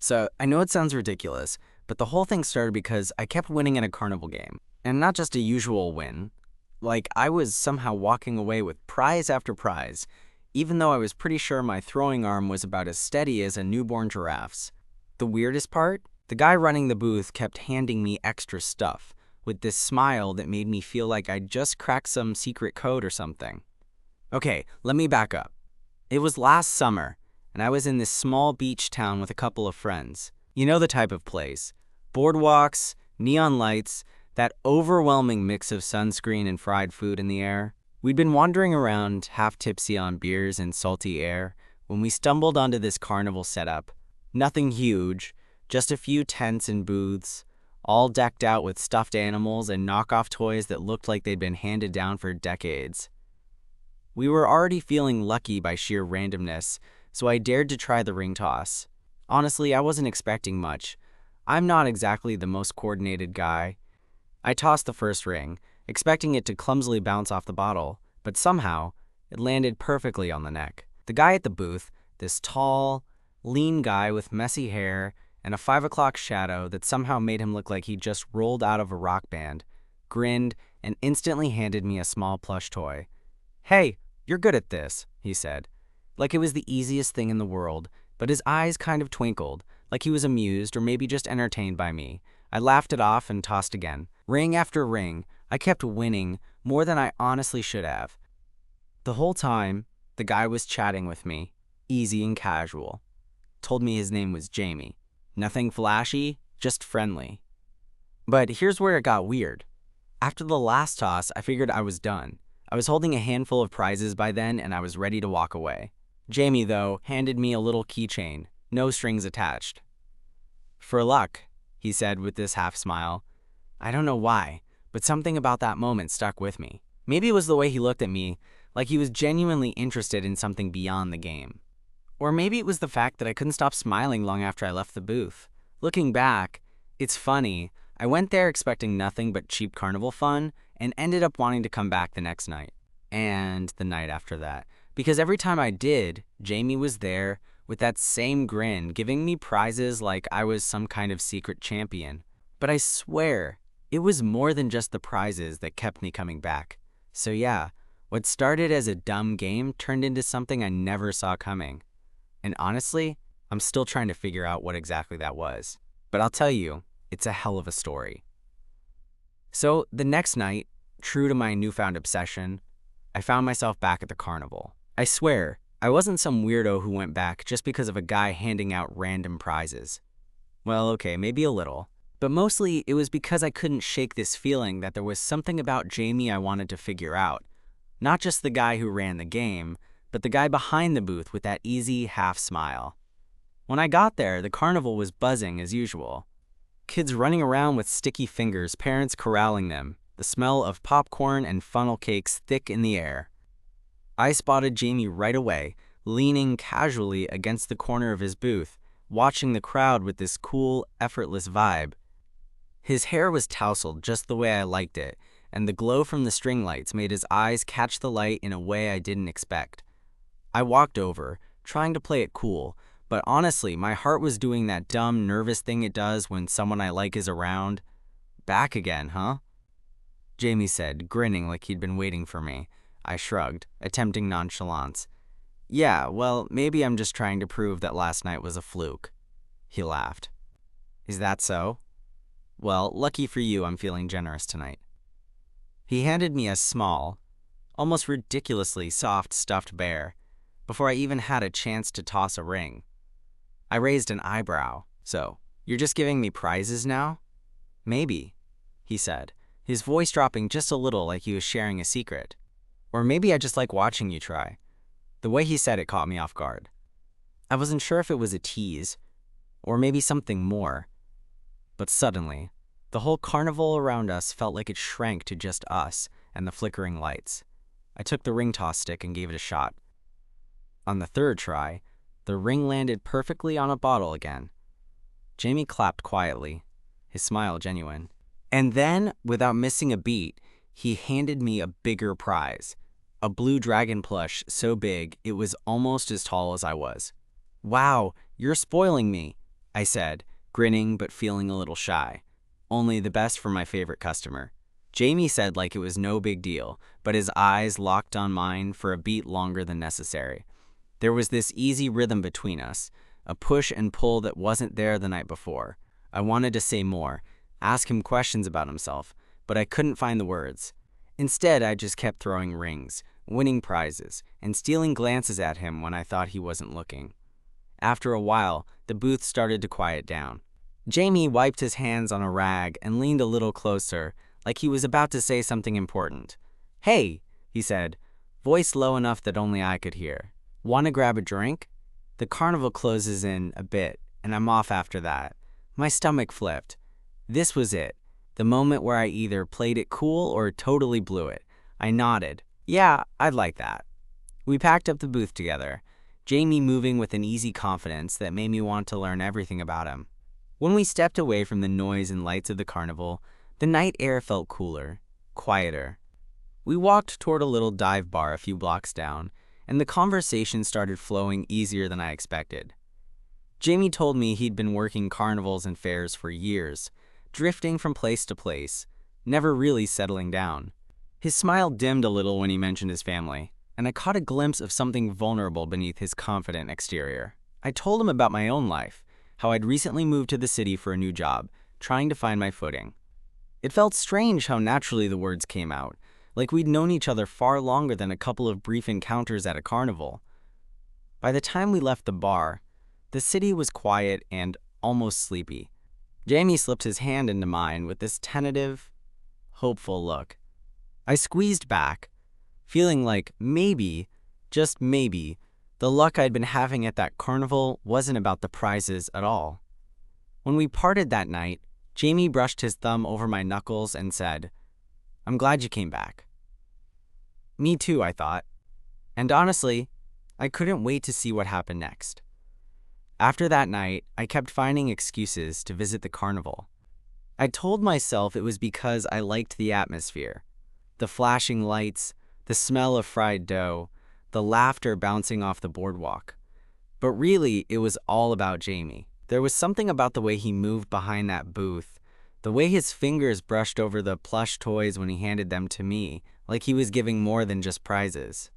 So, I know it sounds ridiculous, but the whole thing started because I kept winning at a carnival game. And not just a usual win. Like, I was somehow walking away with prize after prize, even though I was pretty sure my throwing arm was about as steady as a newborn giraffe's. The weirdest part? The guy running the booth kept handing me extra stuff, with this smile that made me feel like I'd just cracked some secret code or something. Okay, let me back up. It was last summer, and I was in this small beach town with a couple of friends. You know the type of place. Boardwalks, neon lights, that overwhelming mix of sunscreen and fried food in the air. We'd been wandering around, half tipsy on beers and salty air, when we stumbled onto this carnival setup. Nothing huge, just a few tents and booths, all decked out with stuffed animals and knockoff toys that looked like they'd been handed down for decades. We were already feeling lucky by sheer randomness, so I dared to try the ring toss. Honestly, I wasn't expecting much. I'm not exactly the most coordinated guy. I tossed the first ring, expecting it to clumsily bounce off the bottle, but somehow, it landed perfectly on the neck. The guy at the booth, this tall, lean guy with messy hair and a 5 o'clock shadow that somehow made him look like he just rolled out of a rock band, grinned and instantly handed me a small plush toy. "Hey, you're good at this," he said, like it was the easiest thing in the world, but his eyes kind of twinkled, like he was amused or maybe just entertained by me. I laughed it off and tossed again. Ring after ring, I kept winning more than I honestly should have. The whole time, the guy was chatting with me, easy and casual. Told me his name was Jamie. Nothing flashy, just friendly. But here's where it got weird. After the last toss, I figured I was done. I was holding a handful of prizes by then and I was ready to walk away. Jamie, though, handed me a little keychain, no strings attached. "For luck," he said with this half smile. I don't know why, but something about that moment stuck with me. Maybe it was the way he looked at me, like he was genuinely interested in something beyond the game. Or maybe it was the fact that I couldn't stop smiling long after I left the booth. Looking back, it's funny, I went there expecting nothing but cheap carnival fun and ended up wanting to come back the next night. And the night after that. Because every time I did, Jamie was there with that same grin, giving me prizes like I was some kind of secret champion. But I swear, it was more than just the prizes that kept me coming back. So yeah, what started as a dumb game turned into something I never saw coming. And honestly, I'm still trying to figure out what exactly that was. But I'll tell you, it's a hell of a story. So the next night, true to my newfound obsession, I found myself back at the carnival. I swear, I wasn't some weirdo who went back just because of a guy handing out random prizes. Well, okay, maybe a little. But mostly, it was because I couldn't shake this feeling that there was something about Jamie I wanted to figure out. Not just the guy who ran the game, but the guy behind the booth with that easy half smile. When I got there, the carnival was buzzing as usual. Kids running around with sticky fingers, parents corralling them, the smell of popcorn and funnel cakes thick in the air. I spotted Jamie right away, leaning casually against the corner of his booth, watching the crowd with this cool, effortless vibe. His hair was tousled just the way I liked it, and the glow from the string lights made his eyes catch the light in a way I didn't expect. I walked over, trying to play it cool, but honestly, my heart was doing that dumb, nervous thing it does when someone I like is around. "Back again, huh?" Jamie said, grinning like he'd been waiting for me. I shrugged, attempting nonchalance. "Yeah, well, maybe I'm just trying to prove that last night was a fluke." He laughed. "Is that so? Well, lucky for you, I'm feeling generous tonight." He handed me a small, almost ridiculously soft stuffed bear, before I even had a chance to toss a ring. I raised an eyebrow. "So, you're just giving me prizes now?" "Maybe," he said, his voice dropping just a little like he was sharing a secret. "Or maybe I just like watching you try." The way he said it caught me off guard. I wasn't sure if it was a tease, or maybe something more. But suddenly, the whole carnival around us felt like it shrank to just us and the flickering lights. I took the ring toss stick and gave it a shot. On the third try, the ring landed perfectly on a bottle again. Jamie clapped quietly, his smile genuine. And then, without missing a beat, he handed me a bigger prize. A blue dragon plush so big it was almost as tall as I was. "Wow, you're spoiling me," I said, grinning but feeling a little shy. Only the best for my favorite customer. Jamie said like it was no big deal, but his eyes locked on mine for a beat longer than necessary. There was this easy rhythm between us, a push and pull that wasn't there the night before. I wanted to say more, ask him questions about himself, but I couldn't find the words. Instead, I just kept throwing rings, winning prizes, and stealing glances at him when I thought he wasn't looking. After a while, the booth started to quiet down. Jamie wiped his hands on a rag and leaned a little closer, like he was about to say something important. "Hey," he said, voice low enough that only I could hear. "Want to grab a drink? The carnival closes in a bit, and I'm off after that." My stomach flipped. This was it, the moment where I either played it cool or totally blew it. I nodded. Yeah, I'd like that. We packed up the booth together, Jamie moving with an easy confidence that made me want to learn everything about him. When we stepped away from the noise and lights of the carnival, the night air felt cooler, quieter. We walked toward a little dive bar a few blocks down, and the conversation started flowing easier than I expected. Jamie told me he'd been working carnivals and fairs for years, drifting from place to place, never really settling down. His smile dimmed a little when he mentioned his family, and I caught a glimpse of something vulnerable beneath his confident exterior. I told him about my own life, how I'd recently moved to the city for a new job, trying to find my footing. It felt strange how naturally the words came out, like we'd known each other far longer than a couple of brief encounters at a carnival. By the time we left the bar, the city was quiet and almost sleepy. Jamie slipped his hand into mine with this tentative, hopeful look. I squeezed back, feeling like maybe, just maybe, the luck I'd been having at that carnival wasn't about the prizes at all. When we parted that night, Jamie brushed his thumb over my knuckles and said, "I'm glad you came back." Me too, I thought. And honestly, I couldn't wait to see what happened next. After that night, I kept finding excuses to visit the carnival. I told myself it was because I liked the atmosphere, the flashing lights, the smell of fried dough, the laughter bouncing off the boardwalk. But really, it was all about Jamie. There was something about the way he moved behind that booth, the way his fingers brushed over the plush toys when he handed them to me, like he was giving more than just prizes.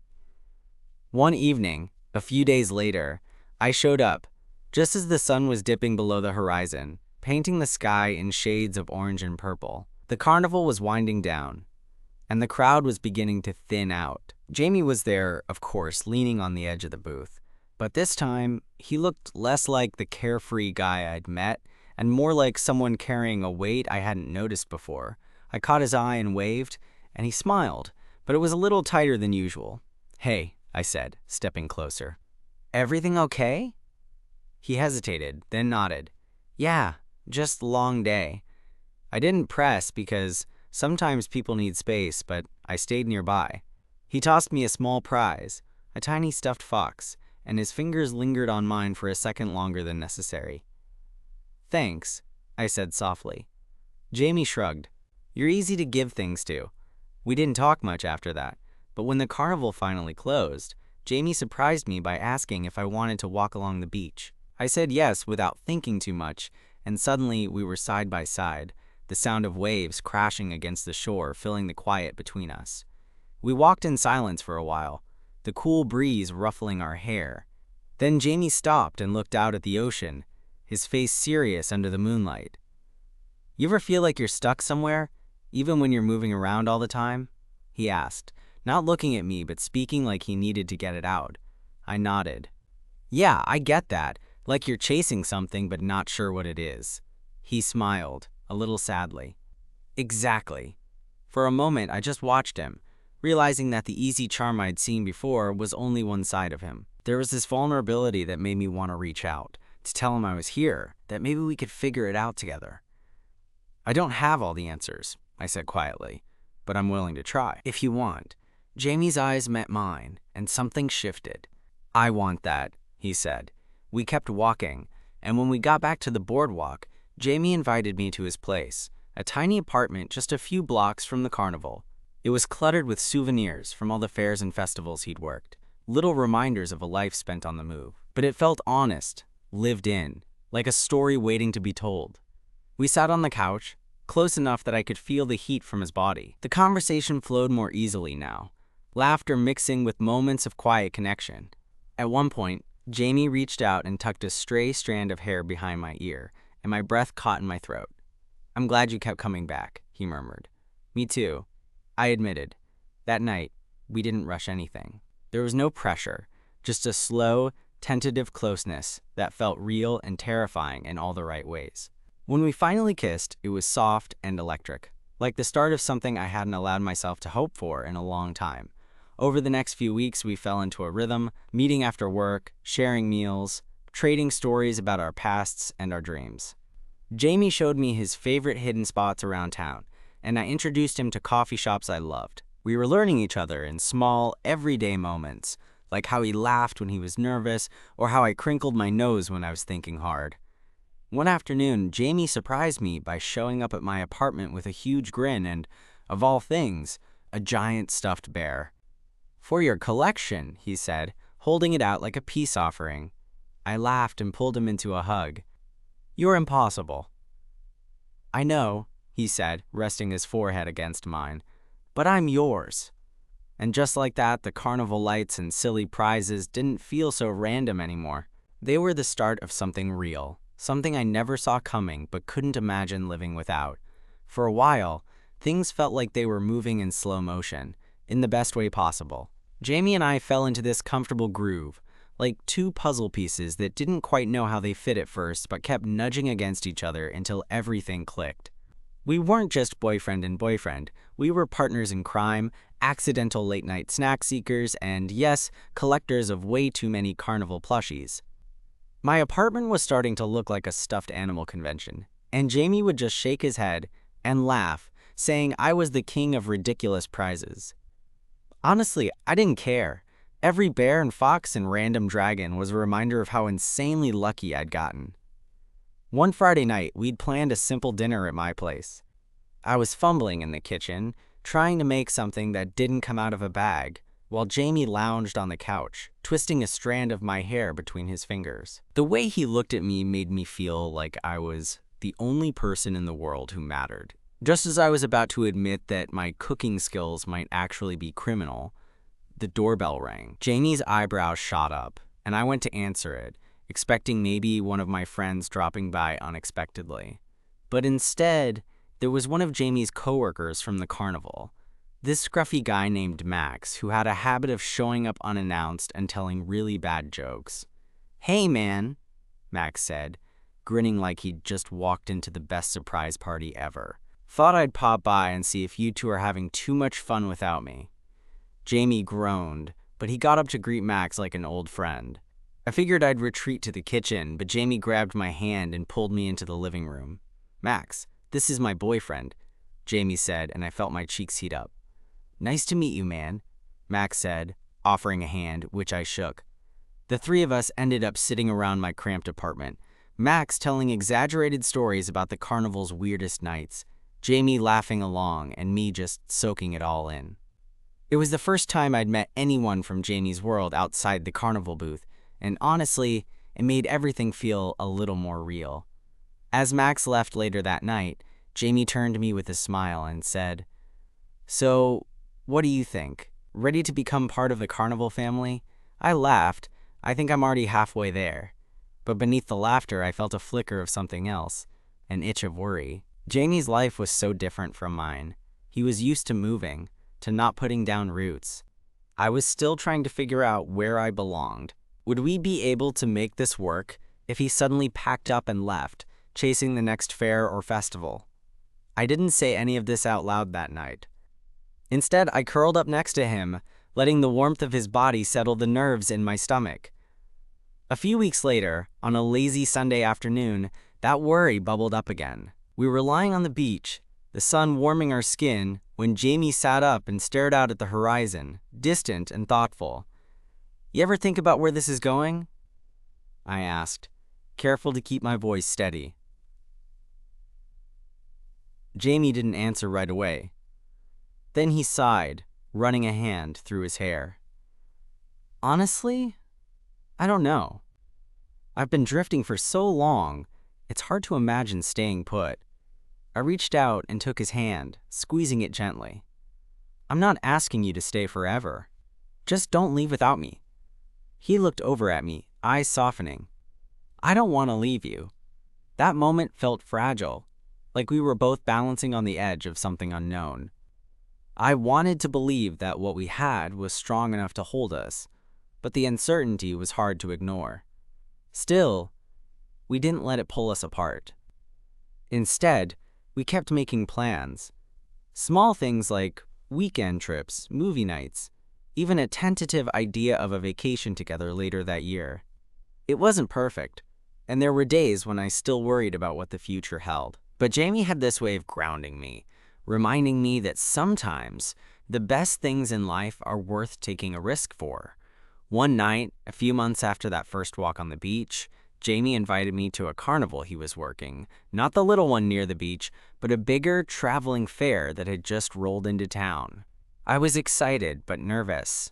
One evening, a few days later, I showed up, just as the sun was dipping below the horizon, painting the sky in shades of orange and purple. The carnival was winding down, and the crowd was beginning to thin out. Jamie was there, of course, leaning on the edge of the booth. But this time, he looked less like the carefree guy I'd met, and more like someone carrying a weight I hadn't noticed before. I caught his eye and waved, and he smiled, but it was a little tighter than usual. "Hey," I said, stepping closer. "Everything okay?" He hesitated, then nodded. "Yeah, just a long day." I didn't press because sometimes people need space, but I stayed nearby. He tossed me a small prize, a tiny stuffed fox, and his fingers lingered on mine for a second longer than necessary. "Thanks," I said softly. Jamie shrugged. "You're easy to give things to." We didn't talk much after that, but when the carnival finally closed, Jamie surprised me by asking if I wanted to walk along the beach. I said yes without thinking too much, and suddenly we were side by side, the sound of waves crashing against the shore filling the quiet between us. We walked in silence for a while, the cool breeze ruffling our hair. Then Jamie stopped and looked out at the ocean, his face serious under the moonlight. "You ever feel like you're stuck somewhere, even when you're moving around all the time?" he asked, not looking at me but speaking like he needed to get it out. I nodded. "Yeah, I get that. Like you're chasing something but not sure what it is." He smiled, a little sadly. "Exactly." For a moment, I just watched him, realizing that the easy charm I'd seen before was only one side of him. There was this vulnerability that made me want to reach out, to tell him I was here, that maybe we could figure it out together. "I don't have all the answers," I said quietly, "but I'm willing to try, if you want." Jamie's eyes met mine, and something shifted. "I want that," he said. We kept walking, and when we got back to the boardwalk, Jamie invited me to his place, a tiny apartment just a few blocks from the carnival. It was cluttered with souvenirs from all the fairs and festivals he'd worked, little reminders of a life spent on the move. But it felt honest, lived in, like a story waiting to be told. We sat on the couch, close enough that I could feel the heat from his body. The conversation flowed more easily now, laughter mixing with moments of quiet connection. At one point, Jamie reached out and tucked a stray strand of hair behind my ear, and my breath caught in my throat. "I'm glad you kept coming back," he murmured. "Me too," I admitted. That night, we didn't rush anything. There was no pressure, just a slow, tentative closeness that felt real and terrifying in all the right ways. When we finally kissed, it was soft and electric, like the start of something I hadn't allowed myself to hope for in a long time. Over the next few weeks, we fell into a rhythm, meeting after work, sharing meals, trading stories about our pasts and our dreams. Jamie showed me his favorite hidden spots around town, and I introduced him to coffee shops I loved. We were learning each other in small, everyday moments, like how he laughed when he was nervous or how I crinkled my nose when I was thinking hard. One afternoon, Jamie surprised me by showing up at my apartment with a huge grin and, of all things, a giant stuffed bear. "For your collection," he said, holding it out like a peace offering. I laughed and pulled him into a hug. "You're impossible." "I know," he said, resting his forehead against mine, "but I'm yours." And just like that, the carnival lights and silly prizes didn't feel so random anymore. They were the start of something real, something I never saw coming but couldn't imagine living without. For a while, things felt like they were moving in slow motion, in the best way possible. Jamie and I fell into this comfortable groove, like two puzzle pieces that didn't quite know how they fit at first but kept nudging against each other until everything clicked. We weren't just boyfriend and boyfriend. We were partners in crime, accidental late-night snack seekers, and yes, collectors of way too many carnival plushies. My apartment was starting to look like a stuffed animal convention, and Jamie would just shake his head and laugh, saying I was the king of ridiculous prizes. Honestly, I didn't care. Every bear and fox and random dragon was a reminder of how insanely lucky I'd gotten. One Friday night, we'd planned a simple dinner at my place. I was fumbling in the kitchen, trying to make something that didn't come out of a bag, while Jamie lounged on the couch, twisting a strand of my hair between his fingers. The way he looked at me made me feel like I was the only person in the world who mattered. Just as I was about to admit that my cooking skills might actually be criminal, the doorbell rang. Jamie's eyebrows shot up, and I went to answer it, expecting maybe one of my friends dropping by unexpectedly. But instead, there was one of Jamie's coworkers from the carnival. This scruffy guy named Max, who had a habit of showing up unannounced and telling really bad jokes. "Hey, man," Max said, grinning like he'd just walked into the best surprise party ever. "Thought I'd pop by and see if you two are having too much fun without me." Jamie groaned, but he got up to greet Max like an old friend. I figured I'd retreat to the kitchen, but Jamie grabbed my hand and pulled me into the living room. "Max, this is my boyfriend," Jamie said, and I felt my cheeks heat up. "Nice to meet you, man," Max said, offering a hand, which I shook. The three of us ended up sitting around my cramped apartment, Max telling exaggerated stories about the carnival's weirdest nights, Jamie laughing along, and me just soaking it all in. It was the first time I'd met anyone from Jamie's world outside the carnival booth, and honestly, it made everything feel a little more real. As Max left later that night, Jamie turned to me with a smile and said, "So, what do you think? Ready to become part of the carnival family?" I laughed. I think I'm already halfway there. But beneath the laughter, I felt a flicker of something else, an itch of worry. Jamie's life was so different from mine. He was used to moving, to not putting down roots. I was still trying to figure out where I belonged. Would we be able to make this work if he suddenly packed up and left, chasing the next fair or festival? I didn't say any of this out loud that night. Instead, I curled up next to him, letting the warmth of his body settle the nerves in my stomach. A few weeks later, on a lazy Sunday afternoon, that worry bubbled up again. We were lying on the beach, the sun warming our skin, when Jamie sat up and stared out at the horizon, distant and thoughtful. "You ever think about where this is going?" I asked, careful to keep my voice steady. Jamie didn't answer right away. Then he sighed, running a hand through his hair. "Honestly, I don't know." I've been drifting for so long, it's hard to imagine staying put. I reached out and took his hand, squeezing it gently. I'm not asking you to stay forever. Just don't leave without me. He looked over at me, eyes softening. I don't want to leave you. That moment felt fragile, like we were both balancing on the edge of something unknown. I wanted to believe that what we had was strong enough to hold us, but the uncertainty was hard to ignore. Still, we didn't let it pull us apart. Instead, we kept making plans. Small things like weekend trips, movie nights, even a tentative idea of a vacation together later that year. It wasn't perfect, and there were days when I still worried about what the future held. But Jamie had this way of grounding me, reminding me that sometimes the best things in life are worth taking a risk for. One night, a few months after that first walk on the beach, Jamie invited me to a carnival he was working, not the little one near the beach, but a bigger traveling fair that had just rolled into town. I was excited but nervous.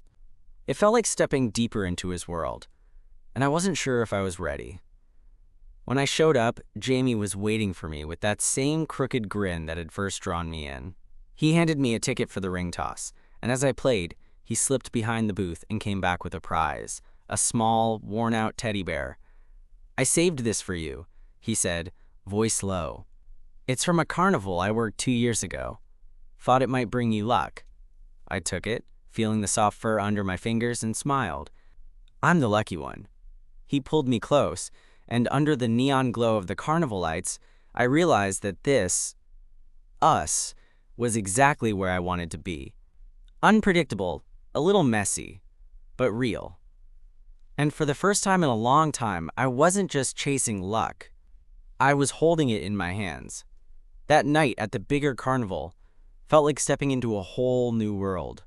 It felt like stepping deeper into his world, and I wasn't sure if I was ready. When I showed up, Jamie was waiting for me with that same crooked grin that had first drawn me in. He handed me a ticket for the ring toss, and as I played, he slipped behind the booth and came back with a prize, a small, worn-out teddy bear. I saved this for you, he said, voice low. It's from a carnival I worked 2 years ago. Thought it might bring you luck. I took it, feeling the soft fur under my fingers, and smiled. I'm the lucky one. He pulled me close, and under the neon glow of the carnival lights, I realized that this, us, was exactly where I wanted to be. Unpredictable, a little messy, but real. And for the first time in a long time, I wasn't just chasing luck. I was holding it in my hands. That night at the bigger carnival felt like stepping into a whole new world.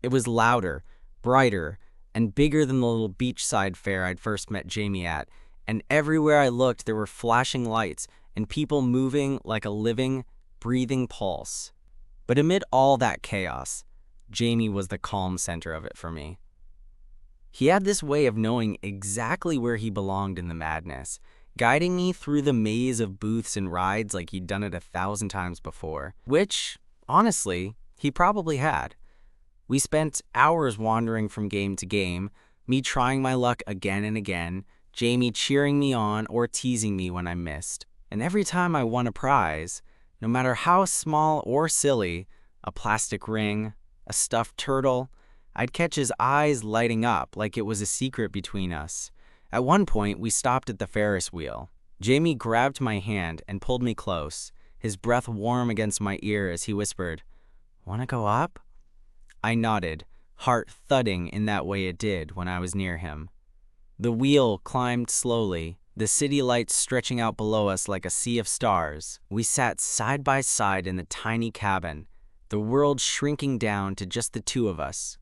It was louder, brighter, and bigger than the little beachside fair I'd first met Jamie at, and everywhere I looked there were flashing lights and people moving like a living, breathing pulse. But amid all that chaos, Jamie was the calm center of it for me. He had this way of knowing exactly where he belonged in the madness, guiding me through the maze of booths and rides like he'd done it 1,000 times before, which, honestly, he probably had. We spent hours wandering from game to game, me trying my luck again and again, Jamie cheering me on or teasing me when I missed. And every time I won a prize, no matter how small or silly, a plastic ring, a stuffed turtle, I'd catch his eyes lighting up like it was a secret between us. At one point, we stopped at the Ferris wheel. Jamie grabbed my hand and pulled me close, his breath warm against my ear as he whispered, "Want to go up?" I nodded, heart thudding in that way it did when I was near him. The wheel climbed slowly, the city lights stretching out below us like a sea of stars. We sat side by side in the tiny cabin, the world shrinking down to just the two of us.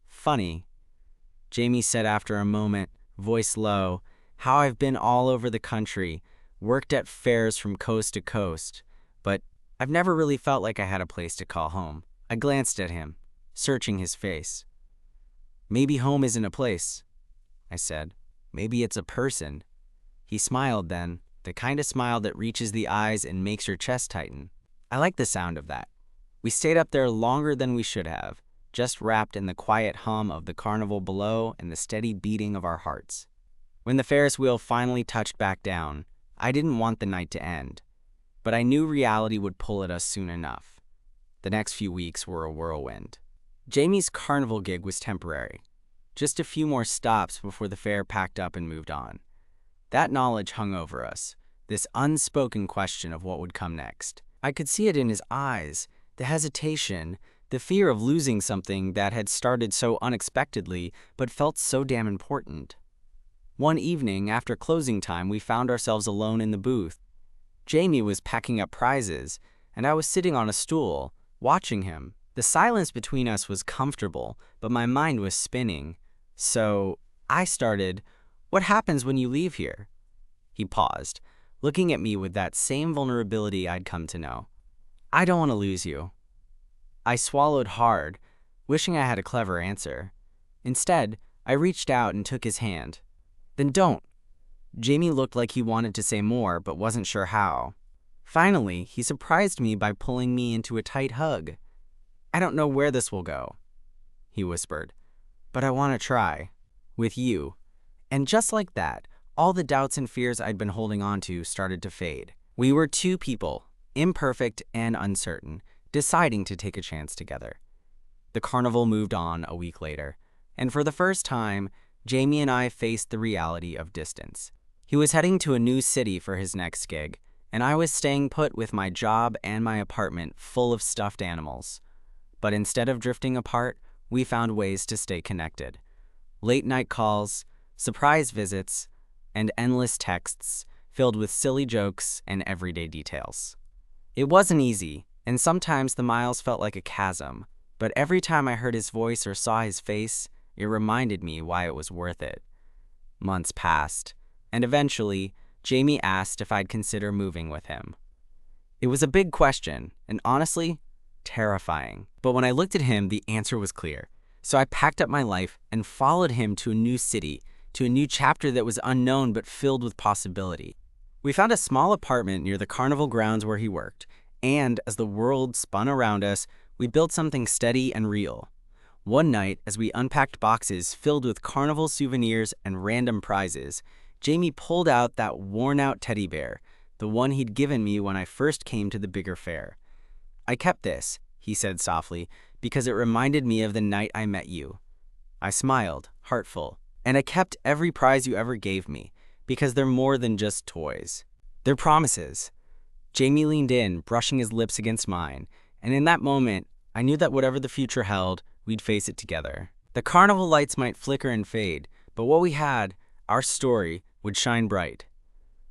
Funny, Jamie said after a moment, voice low, how I've been all over the country, worked at fairs from coast to coast, but I've never really felt like I had a place to call home. I glanced at him, searching his face. Maybe home isn't a place, I said. Maybe it's a person. He smiled then, the kind of smile that reaches the eyes and makes your chest tighten. I like the sound of that. We stayed up there longer than we should have, just wrapped in the quiet hum of the carnival below and the steady beating of our hearts. When the Ferris wheel finally touched back down, I didn't want the night to end, but I knew reality would pull at us soon enough. The next few weeks were a whirlwind. Jamie's carnival gig was temporary, just a few more stops before the fair packed up and moved on. That knowledge hung over us, this unspoken question of what would come next. I could see it in his eyes, the hesitation, the fear of losing something that had started so unexpectedly but felt so damn important. One evening, after closing time, we found ourselves alone in the booth. Jamie was packing up prizes, and I was sitting on a stool, watching him. The silence between us was comfortable, but my mind was spinning. So I started, "What happens when you leave here?" He paused, looking at me with that same vulnerability I'd come to know. "I don't want to lose you." I swallowed hard, wishing I had a clever answer. Instead, I reached out and took his hand. "Then don't. Jamie looked like he wanted to say more but wasn't sure how. Finally, he surprised me by pulling me into a tight hug. "I don't know where this will go," he whispered, "but I want to try. With you." And just like that, all the doubts and fears I'd been holding on to started to fade. We were two people, imperfect and uncertain, deciding to take a chance together. The carnival moved on a week later, and for the first time, Jamie and I faced the reality of distance. He was heading to a new city for his next gig, and I was staying put with my job and my apartment full of stuffed animals. But instead of drifting apart, we found ways to stay connected. Late-night calls, surprise visits, and endless texts filled with silly jokes and everyday details. It wasn't easy, and sometimes the miles felt like a chasm, but every time I heard his voice or saw his face, it reminded me why it was worth it. Months passed, and eventually, Jamie asked if I'd consider moving with him. It was a big question, and honestly, terrifying. But when I looked at him, the answer was clear. So I packed up my life and followed him to a new city, to a new chapter that was unknown but filled with possibility. We found a small apartment near the carnival grounds where he worked, and as the world spun around us, we built something steady and real. One night, as we unpacked boxes filled with carnival souvenirs and random prizes, Jamie pulled out that worn-out teddy bear, the one he'd given me when I first came to the bigger fair. "I kept this," he said softly, "because it reminded me of the night I met you." I smiled, heartful. "And I kept every prize you ever gave me, because they're more than just toys. They're promises." Jamie leaned in, brushing his lips against mine, and in that moment, I knew that whatever the future held, we'd face it together. The carnival lights might flicker and fade, but what we had, our story, would shine bright.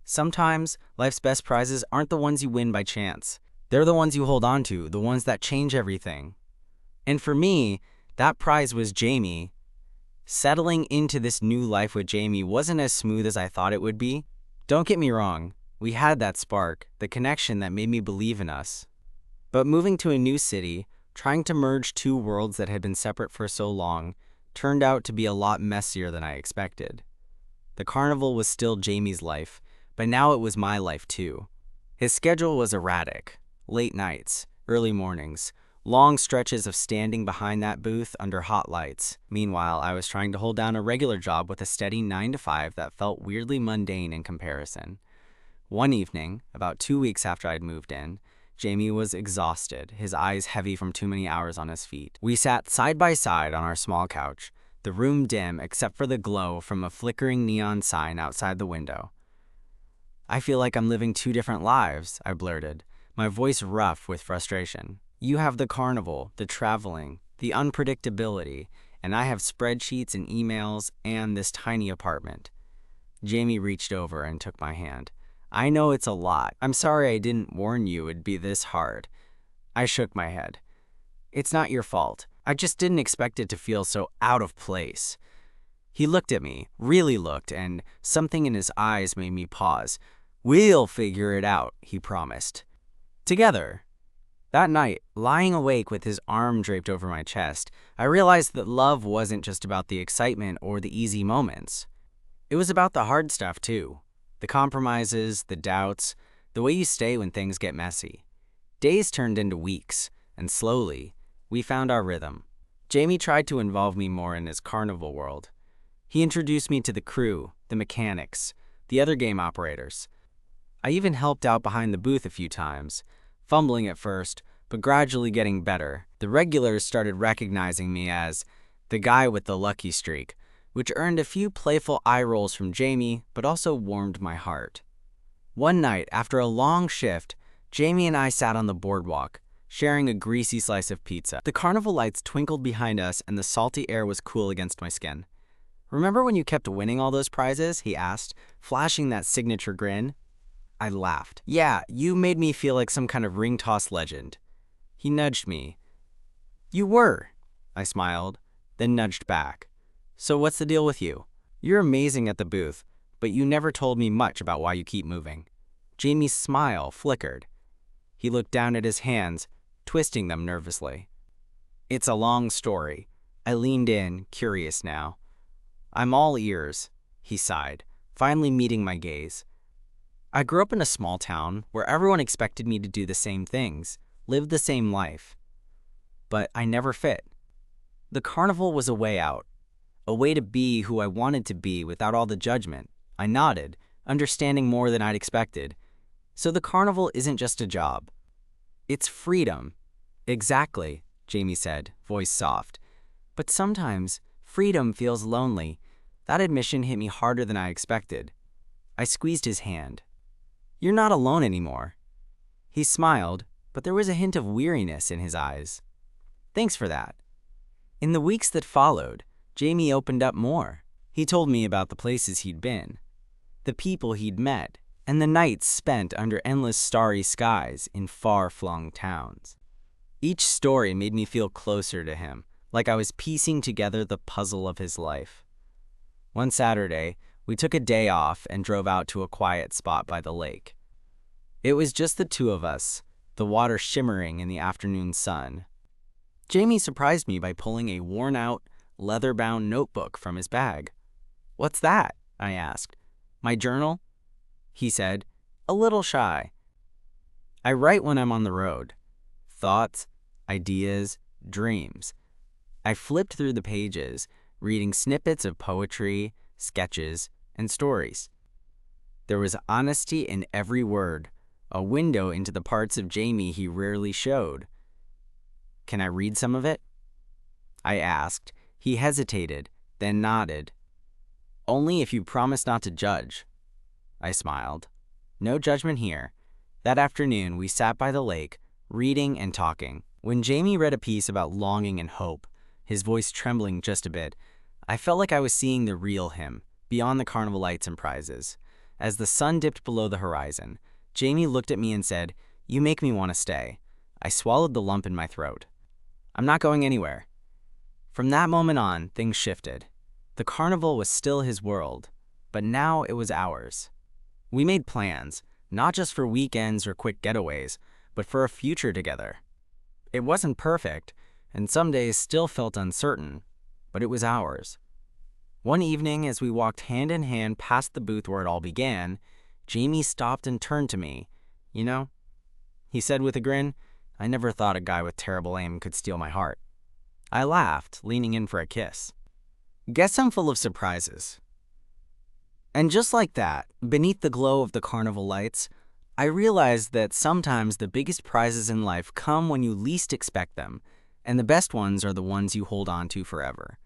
Sometimes, life's best prizes aren't the ones you win by chance. They're the ones you hold on to, the ones that change everything. And for me, that prize was Jamie. Settling into this new life with Jamie wasn't as smooth as I thought it would be. Don't get me wrong, we had that spark, the connection that made me believe in us. But moving to a new city, trying to merge two worlds that had been separate for so long, turned out to be a lot messier than I expected. The carnival was still Jamie's life, but now it was my life too. His schedule was erratic. Late nights, early mornings, long stretches of standing behind that booth under hot lights. Meanwhile, I was trying to hold down a regular job with a steady 9 to 5 that felt weirdly mundane in comparison. One evening, about 2 weeks after I'd moved in, Jamie was exhausted, his eyes heavy from too many hours on his feet. We sat side by side on our small couch, the room dim except for the glow from a flickering neon sign outside the window. "I feel like I'm living two different lives," I blurted, my voice rough with frustration. "You have the carnival, the traveling, the unpredictability, and I have spreadsheets and emails and this tiny apartment." Jamie reached over and took my hand. "I know it's a lot. I'm sorry I didn't warn you it'd be this hard." I shook my head. "It's not your fault. I just didn't expect it to feel so out of place." He looked at me, really looked, and something in his eyes made me pause. "We'll figure it out," he promised. Together. That night, lying awake with his arm draped over my chest, I realized that love wasn't just about the excitement or the easy moments. It was about the hard stuff too. The compromises, the doubts, the way you stay when things get messy. Days turned into weeks, and slowly, we found our rhythm. Jamie tried to involve me more in his carnival world. He introduced me to the crew, the mechanics, the other game operators. I even helped out behind the booth a few times, fumbling at first, but gradually getting better. The regulars started recognizing me as the guy with the lucky streak, which earned a few playful eye rolls from Jamie, but also warmed my heart. One night, after a long shift, Jamie and I sat on the boardwalk, sharing a greasy slice of pizza. The carnival lights twinkled behind us and the salty air was cool against my skin. "Remember when you kept winning all those prizes?" he asked, flashing that signature grin. I laughed. "Yeah, you made me feel like some kind of ring toss legend." He nudged me. "You were," I smiled, then nudged back. "So what's the deal with you? You're amazing at the booth, but you never told me much about why you keep moving." Jamie's smile flickered. He looked down at his hands, twisting them nervously. "It's a long story." I leaned in, curious now. "I'm all ears," he sighed, finally meeting my gaze. I grew up in a small town where everyone expected me to do the same things, live the same life. But I never fit. The carnival was a way out, a way to be who I wanted to be without all the judgment. I nodded, understanding more than I'd expected. So the carnival isn't just a job. It's freedom. Exactly, Jamie said, voice soft. But sometimes, freedom feels lonely. That admission hit me harder than I expected. I squeezed his hand. You're not alone anymore. He smiled, but there was a hint of weariness in his eyes. Thanks for that. In the weeks that followed, Jamie opened up more. He told me about the places he'd been, the people he'd met, and the nights spent under endless starry skies in far-flung towns. Each story made me feel closer to him, like I was piecing together the puzzle of his life. One Saturday, we took a day off and drove out to a quiet spot by the lake. It was just the two of us, the water shimmering in the afternoon sun. Jamie surprised me by pulling a worn-out, leather-bound notebook from his bag. "What's that?" I asked. "My journal?" He said, a little shy. "I write when I'm on the road. Thoughts, ideas, dreams." I flipped through the pages, reading snippets of poetry, sketches, and stories. There was honesty in every word, a window into the parts of Jamie he rarely showed. "Can I read some of it?" I asked. He hesitated, then nodded. "Only if you promise not to judge." I smiled. No judgment here. That afternoon, we sat by the lake, reading and talking. When Jamie read a piece about longing and hope, his voice trembling just a bit, I felt like I was seeing the real him, beyond the carnival lights and prizes. As the sun dipped below the horizon, Jamie looked at me and said, "You make me want to stay." I swallowed the lump in my throat. "I'm not going anywhere." From that moment on, things shifted. The carnival was still his world, but now it was ours. We made plans, not just for weekends or quick getaways, but for a future together. It wasn't perfect, and some days still felt uncertain, but it was ours. One evening, as we walked hand in hand past the booth where it all began, Jamie stopped and turned to me. "You know," he said with a grin, "I never thought a guy with terrible aim could steal my heart." I laughed, leaning in for a kiss. Guess I'm full of surprises. And just like that, beneath the glow of the carnival lights, I realized that sometimes the biggest prizes in life come when you least expect them, and the best ones are the ones you hold on to forever.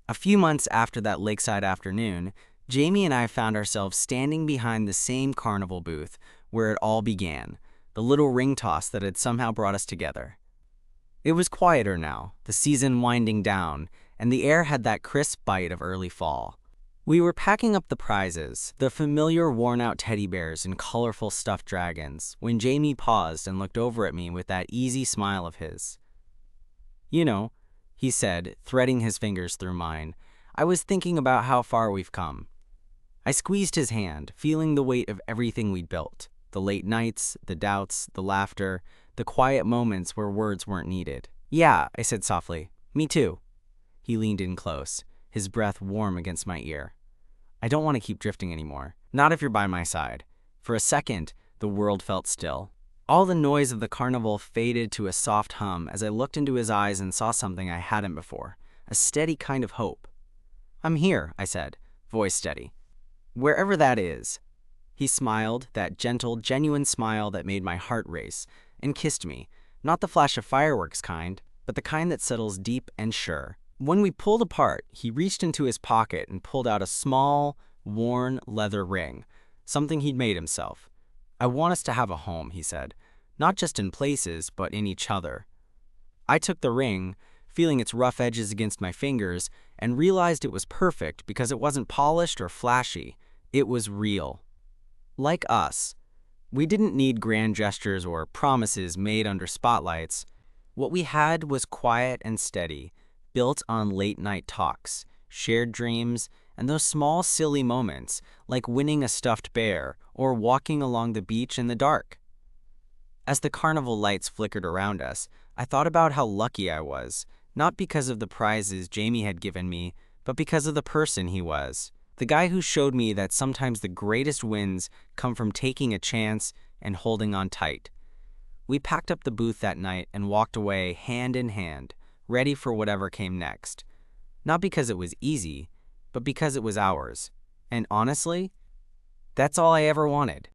A few months after that lakeside afternoon, Jamie and I found ourselves standing behind the same carnival booth where it all began, the little ring toss that had somehow brought us together. It was quieter now, the season winding down, and the air had that crisp bite of early fall. We were packing up the prizes, the familiar worn-out teddy bears and colorful stuffed dragons, when Jamie paused and looked over at me with that easy smile of his. "You know," he said, threading his fingers through mine, "I was thinking about how far we've come." I squeezed his hand, feeling the weight of everything we'd built, the late nights, the doubts, the laughter, the quiet moments where words weren't needed. "Yeah," I said softly, "me too." He leaned in close, his breath warm against my ear. "I don't want to keep drifting anymore, not if you're by my side." For a second, the world felt still. All the noise of the carnival faded to a soft hum as I looked into his eyes and saw something I hadn't before, a steady kind of hope. "I'm here," I said, voice steady. "Wherever that is." He smiled, that gentle, genuine smile that made my heart race, and kissed me, not the flash of fireworks kind, but the kind that settles deep and sure. When we pulled apart, he reached into his pocket and pulled out a small, worn leather ring, something he'd made himself. "I want us to have a home," he said, "not just in places, but in each other." I took the ring, feeling its rough edges against my fingers, and realized it was perfect because it wasn't polished or flashy. It was real. Like us. We didn't need grand gestures or promises made under spotlights. What we had was quiet and steady, built on late-night talks, shared dreams, and those small, silly moments, like winning a stuffed bear or walking along the beach in the dark. As the carnival lights flickered around us, I thought about how lucky I was, not because of the prizes Jamie had given me, but because of the person he was. The guy who showed me that sometimes the greatest wins come from taking a chance and holding on tight. We packed up the booth that night and walked away hand in hand, ready for whatever came next. Not because it was easy, but because it was ours. And honestly, that's all I ever wanted.